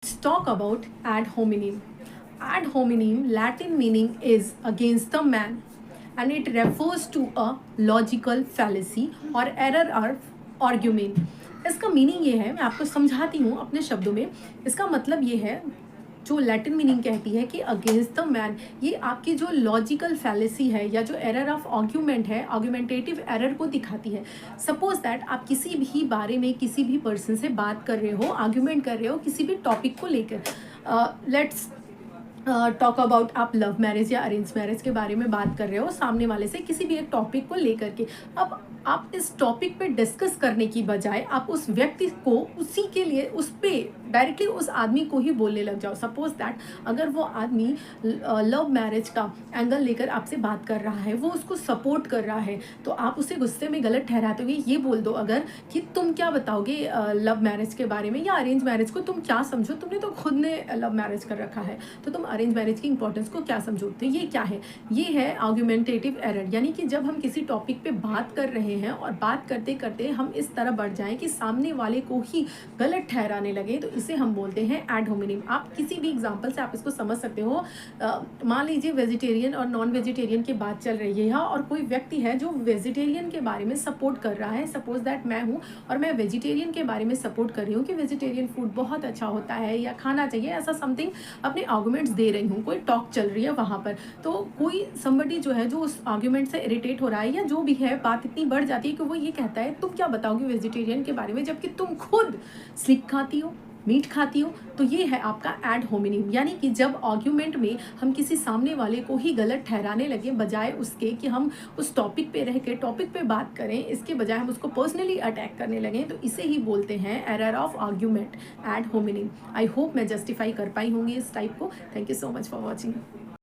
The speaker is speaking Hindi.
Let's talk about ad hominem. Ad hominem Latin meaning is against the man, and it refers to a logical fallacy or error or argument. इसका मीनिंग ये है, मैं आपको समझाती हूँ अपने शब्दों में। इसका मतलब ये है, जो लैटिन मीनिंग कहती है कि अगेंस्ट द मैन, ये आपकी जो लॉजिकल फैलेसी है या जो एरर ऑफ आर्ग्यूमेंट है, आर्ग्यूमेंटेटिव एरर को दिखाती है। सपोज दैट आप किसी भी बारे में किसी भी पर्सन से बात कर रहे हो, आर्ग्यूमेंट कर रहे हो किसी भी टॉपिक को लेकर। लेट्स टॉक अबाउट, आप लव मैरिज या अरेंज मैरिज के बारे में बात कर रहे हो सामने वाले से किसी भी एक टॉपिक को लेकर के। अब आप इस टॉपिक पे डिस्कस करने की बजाय आप उस व्यक्ति को उसी के लिए उस पे डायरेक्टली उस आदमी को ही बोलने लग जाओ। सपोज दैट अगर वो आदमी लव मैरिज का एंगल लेकर आपसे बात कर रहा है, वो उसको सपोर्ट कर रहा है, तो आप उसे गुस्से में गलत ठहराते हुए ये बोल दो अगर कि तुम क्या बताओगे लव मैरिज के बारे में या अरेंज मैरिज को तुम क्या समझो, तुमने तो खुद ने लव मैरिज कर रखा है, तो तुम अरेंज मैरिज की इंपॉर्टेंस को क्या समझोते हो। ये क्या है? ये है आर्ग्यूमेंटेटिव एरर। यानी कि जब हम किसी टॉपिक पे बात कर रहे हैं और बात करते करते हम इस तरह बढ़ जाएं कि सामने वाले को ही गलत ठहराने लगे, तो इसे हम बोलते हैं एड होमिनिम। आप किसी भी एग्जांपल से आप इसको समझ सकते हो। मान लीजिए वेजिटेरियन और नॉन वेजिटेरियन की बात चल रही है और कोई व्यक्ति है जो वेजिटेरियन के बारे में सपोर्ट कर रहा है। सपोज दैट मैं हूँ और मैं वेजिटेरियन के बारे में सपोर्ट कर रही हूँ कि वेजिटेरियन फूड बहुत अच्छा होता है या खाना चाहिए, ऐसा समथिंग अपने आर्गूमेंट्स दे रही हूँ, कोई टॉक चल रही है वहाँ पर। तो कोई समबडी जो है जो उस आर्ग्यूमेंट से इरिटेट हो रहा है या जो भी है, बात इतनी बढ़ जाती है कि वो ये कहता है तुम क्या बताओगे वेजिटेरियन के बारे में, जबकि तुम खुद स्लिक खाती हो, मीट खाती हो। तो ये है आपका एड होमिनिम। यानी कि जब आर्ग्यूमेंट में हम किसी सामने वाले को ही गलत ठहराने लगे, बजाय उसके कि हम उस टॉपिक पे रह के टॉपिक पे बात करें, इसके बजाय हम उसको पर्सनली अटैक करने लगे, तो इसे ही बोलते हैं error of argument, ad hominem. I hope मैं जस्टिफाई कर पाई होंगी इस टाइप को। Thank you so much for watching.